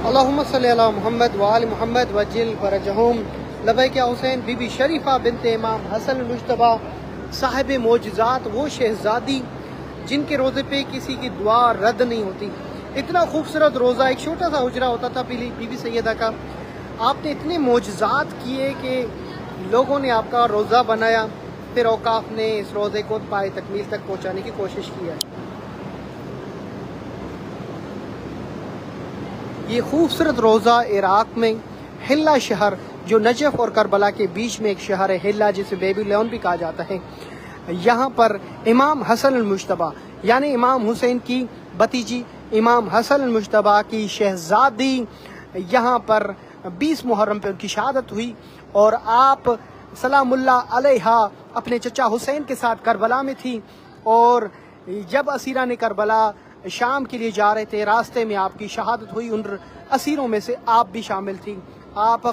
अल्लाहुम्मा सल्ली अला मुहम्मद व आलि मुहम्मद वज्जिल फरजहुम। लबैक या हुसैन। बीबी शरीफा बिनते इमाम हसन मुज्तबा साहिब मोजज़ात, वो शहजादी जिनके रोज़े पे किसी की दुआ रद्द नहीं होती। इतना खूबसूरत रोज़ा, एक छोटा सा हुजरा होता था बीबी सैयदा का। आपने इतने मोजज़ात किए कि लोगों ने आपका रोज़ा बनाया, फिर औकाफ ने इस रोज़े को पाए तकमील तक पहुँचाने की कोशिश की है। ये खूबसूरत रोज़ा इराक़ में हिल्ला शहर, जो नजफ और करबला के बीच में एक शहर है, हिल्ला जिसे बेबीलोन भी कहा जाता है, यहाँ पर इमाम हसन अल-मुज्तबा यानी इमाम हुसैन की भतीजी इमाम हसन अल-मुज्तबा की शहजादी, यहाँ पर 20 मुहर्रम पे उनकी शहादत हुई। और आप सलामुल्लाह अलैहा अपने चचा हुसैन के साथ करबला में थी, और जब असीरान करबला शाम के लिए जा रहे थे, रास्ते में आपकी शहादत हुई। उन असीरों में से आप भी शामिल थी। आप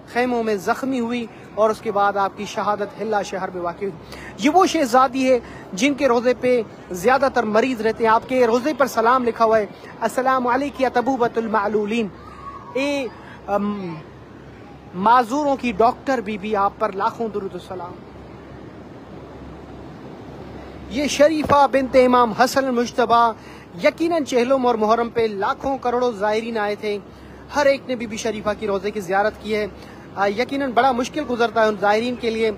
खेमों में ज़ख्मी हुई और उसके बाद आपकी शहादत हिल्ला शहर में वाक़ई हुई। ये वो शहजादी है जिनके रोज़े पे ज़्यादातर मरीज़ रहते हैं। आपके रोज़े पर सलाम लिखा हुआ है, अस्सलामु अलैकी या तबूबतुल मालूलीन। माजूरों की डॉक्टर बीबी, आप पर लाखों दुरूद सलाम। ये शरीफा बिनते इमाम हसन मुज्तबा, यकीनन चहलम और मुहर्रम पे लाखों करोड़ों ज़ायरीन आए थे। हर एक ने बीबी शरीफा की रोज़े की ज़ियारत की है। यकीनन बड़ा मुश्किल गुजरता है उन ज़ायरीन के लिए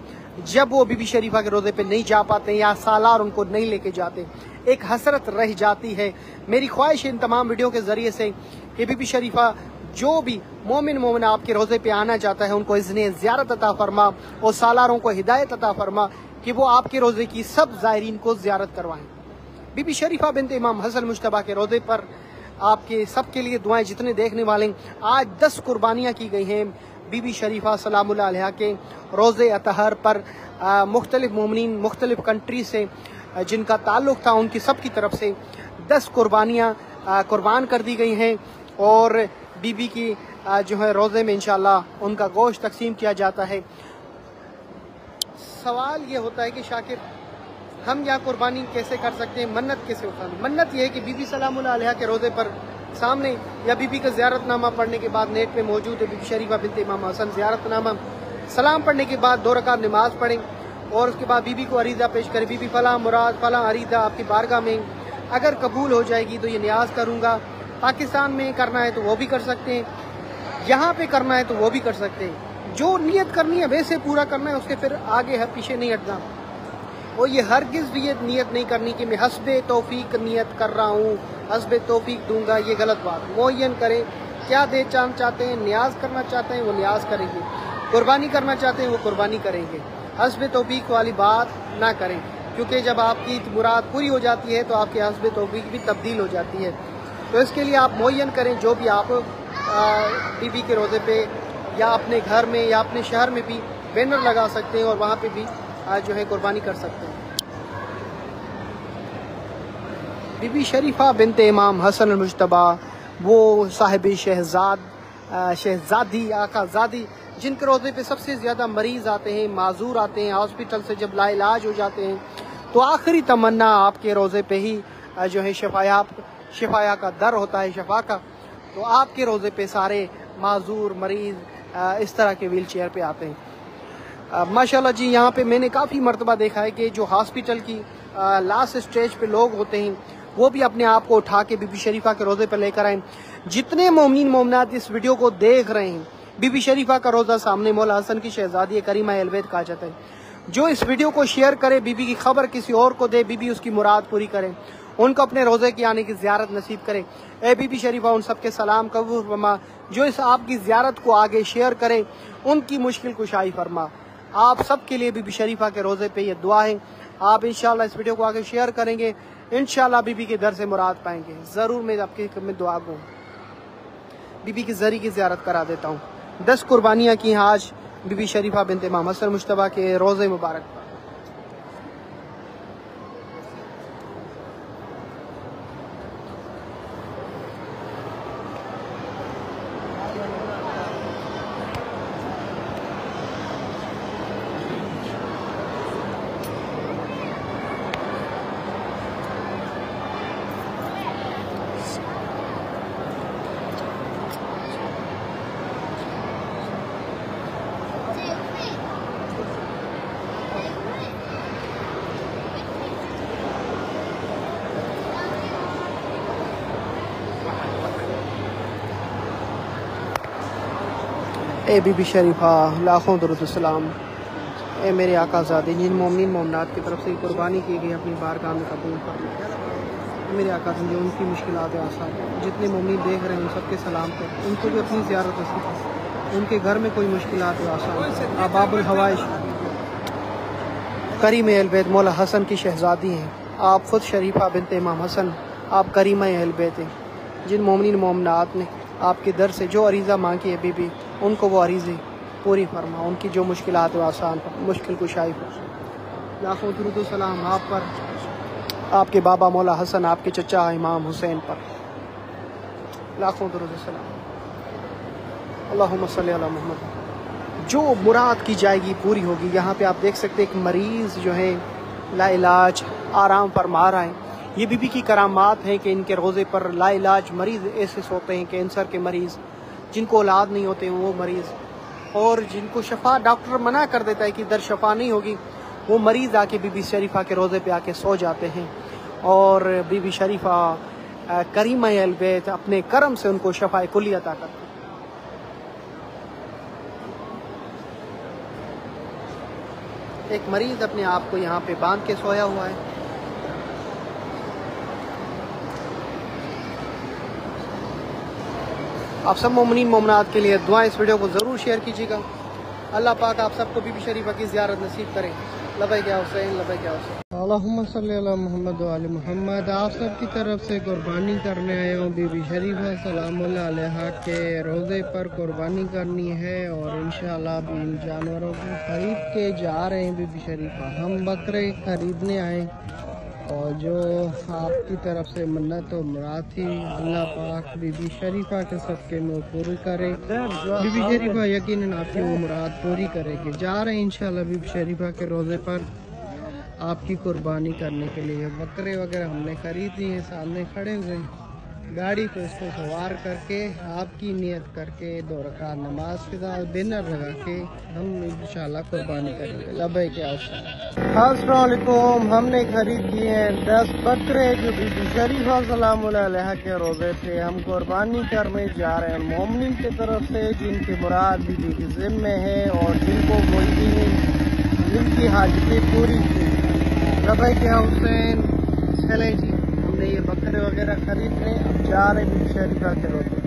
जब वो बीबी शरीफा के रोज़े पे नहीं जा पाते या सालार उनको नहीं लेके जाते। एक हसरत रह जाती है। मेरी ख्वाहिश है इन तमाम वीडियो के ज़रिए से कि बीबी शरीफा जो भी मोमिन आपके रोज़े पे आना चाहता है, उनको इज़्ने ज़ियारत अता फरमा और सालारों को हिदायत अता फरमा कि वो आपके रोज़े की सब ज़ायरीन को ज़ियारत करवाएं। बीबी शरीफा बिनते इमाम हसन मुज्तबा के रोज़े पर आपके सबके लिए दुआएं। जितने देखने वाले, आज 10 कुर्बानियाँ की गई हैं बीबी शरीफा सलामुल्लाह अलैहा के रोज़े अतहर पर। मुख्तलिफ मोमिनीन मुख्तलिफ कंट्री से जिनका ताल्लुक़ था, उनकी सब की तरफ से 10 कुर्बानियाँ कुर्बान कर दी गई हैं। और बीबी की जो है रोज़े में इंशाअल्लाह उनका गोश्त तकसीम किया जाता है। सवाल ये होता है कि शाकिर, हम यहाँ कुर्बानी कैसे कर सकते हैं, मन्नत कैसे उठानी? मन्नत ये है कि बीबी सलामुल्लाह अलैहा के रोज़े पर सामने या बीबी का ज़ियारतनामा पढ़ने के बाद, नेट पे मौजूद है बीबी शरीफा बिनते इमाम हसन ज़ियारतनामा, सलाम पढ़ने के बाद 2 रकात नमाज पढ़ें और उसके बाद बीबी को अरीदा पेश करें। बीबी फलां मुराद फलां अरीदा आपकी बारगाह में अगर कबूल हो जाएगी तो ये न्याज करूँगा। पाकिस्तान में करना है तो वो भी कर सकते हैं, यहाँ पे करना है तो वो भी कर सकते हैं। जो नियत करनी है वैसे पूरा करना है, उसके फिर आगे है पीछे नहीं हटना। और ये हरगिज़ भी ये नियत नहीं करनी कि मैं हस्बे तौफीक नियत कर रहा हूँ, हस्बे तौफीक दूंगा, ये गलत बात। मुअय्यन करें क्या दे चाहते हैं, न्याज करना चाहते हैं वो न्याज करेंगे, कुर्बानी करना चाहते हैं वो कुर्बानी करेंगे। हस्बे तौफीक वाली बात ना करें, क्योंकि जब आपकी मुराद पूरी हो जाती है तो आपके हस्बे तौफीक भी तब्दील हो जाती है। तो इसके लिए आप मुअय्यन करें जो भी आप बीबी के रोज़े पे या अपने घर में या अपने शहर में भी बैनर लगा सकते हैं और वहाँ पे भी जो है कुर्बानी कर सकते हैं। बीबी शरीफा बिनते इमाम हसन मुज्तबा, वो साहिब शहजादी आकाज़ादी जिनके रोज़े पे सबसे ज़्यादा मरीज़ आते हैं, माजूर आते हैं, हॉस्पिटल से जब लाइलाज हो जाते हैं तो आखिरी तमन्ना आपके रोज़े पे ही जो है शिफाया का दर होता है, शफा का। तो आपके रोज़े पे सारे माजूर मरीज़ इस तरह के व्हील चेयर पे आते हैं। माशाल्लाह जी, यहाँ पे मैंने काफ़ी मरतबा देखा है कि जो हॉस्पिटल की लास्ट स्टेज पे लोग होते हैं वो भी अपने आप को उठा के बीबी शरीफा के रोज़े पर लेकर आए। जितने मोमिन मोमिनात इस वीडियो को देख रहे हैं, बीबी शरीफा का रोज़ा सामने, मौला हसन की शहजादी करीमा अलवैद कहा जाता है। जो इस वीडियो को शेयर करे, बीबी की खबर किसी और को दे, बीबी उसकी मुराद पूरी करे, उनको अपने रोज़े की आने की ज़ियारत नसीब करे। ए बीबी शरीफा उन सबके सलाम कबूल फरमा जो इस आपकी ज़ियारत को आगे शेयर करें, उनकी मुश्किल कुशाई फरमा। आप सब के लिए बीबी शरीफा के रोज़े पे ये दुआ है। आप इंशाअल्लाह इस वीडियो को आगे शेयर करेंगे, इंशाअल्लाह बीबी के दर से मुराद पाएंगे। ज़रूर मैं आपकी में दुआ दूँ, बीबी की ज़री की ज़ियारत करा देता हूँ। 10 कुर्बानियाँ की हैं आज बीबी शरीफा बिनते इमाम हसन मुज्तबा के रोज़े मुबारक पर। اے بی بی شریفہ لاکھوں درود السلام، اے میرے آقا زادی جن مومنین مومنات کی طرف سے قربانی کی گئی اپنی بارگاہ میں قبول فرما۔ میرے آقا جو ان کی مشکلات آسان، جتنے مومنین دیکھ رہے ہیں ان سب کے سلام کر، ان کو بھی اپنی زیارت نصیب، ان کے گھر میں کوئی مشکلات آسان۔ آپ باب الحوائج کریم اہل بیت مولا حسن کی شہزادی ہیں، آپ خود شریفہ بنت امام حسن، آپ کریمہ اہل بیت ہیں۔ جن مومنین مومنات نے آپ کے در سے جو عریضہ مانگی ہے بی بی، ان کو وہ عریضے پوری فرما، ان کی جو مشکلات ہیں آسان پر، مشکل کشائی پر۔ لاکھوں درود و سلام آپ پر، آپ کے بابا مولا حسن، آپ کے چچا امام حسین پر، لاکھوں درود و سلام۔ اللہم صلی علی محمد۔ جو مراد کی جائے گی پوری ہوگی۔ یہاں پہ آپ دیکھ سکتے ایک مریض جو ہے لا علاج آرام فرما رہا ہے۔ یہ بی بی کی کرامات ہیں کہ ان کے روزے پر لا علاج مریض ایسے سوتے ہیں، کینسر کے مریض، جن کو اولاد نہیں ہوتے ہیں وہ مریض، اور جن کو شفا ڈاکٹر منع کر دیتا ہے کہ در شفا نہیں ہوگی، وہ مریض آ کے بی بی شریفہ کے روزے پہ آ کے سو جاتے ہیں، اور بی بی شریفہ کریمہ اہل بیت اپنے کرم سے ان کو شفا کلی عطا کرتے ہیں۔ ایک مریض اپنے آپ کو یہاں پہ باندھ کے سویا ہوا ہے۔ آپ سب مومنین مومنات کے لیے دعائیں، اس ویڈیو کو ضرور شیئر کیجیے گا۔ اللہ پاک آپ سب کو بی بی شریفہ کی زیارت نصیب کرے۔ لبیک یا حسین، لبیک یا حسین۔ اللہم صلی علی محمد و علی محمد۔ آپ سب کی طرف سے قربانی کرنے آئے ہوں بی بی شریفہ سلام اللہ علیہا کے روزے پر قربانی کرنی ہے، اور انشاءاللہ بھی ان جانوروں کو خرید کے جا رہے ہیں بی بی شریفہ۔ ہم بکرے خریدنے آئے، اور جو آپ کی طرف سے منت و مراد تھی اللہ پاک بی بی شریفہ کے صدقے میں پوری کرے۔ بی بی شریفہ یقیناً آپ کی وہ مراد پوری کرے گی۔ جا رہے ہیں انشاءاللہ بی بی شریفہ کے روزے پر آپ کی قربانی کرنے کے لیے۔ بکرے وغیرہ ہم نے خرید لیے ہیں، سامنے کھڑے ہوئے ہیں۔ گاڑی کو اس کو سوار کر کے آپ کی نیت کر کے 2 رکعت نماز کے ساتھ بینر لگا کے ہم انشاءاللہ قربانی کریں گے۔ لبیک یا حسین۔ السلام علیکم۔ ہم نے خرید لیے ہیں 10 بکرے جو بی بی شریفہ سلام اللہ علیہا کے روزے پہ ہم قربانی کرنے جا رہے ہیں مومنین کی طرف سے، جن کی مراد بی بی کے ذمہ ہے اور جن کو جن کی حاجتیں پوری تھی۔ لبیک یا حسین۔ چلیں جی، ہم نے یہ بکرے وغیرہ خرید لیں، اب جا رہے ہیں بی بی شریفہ کے روزے۔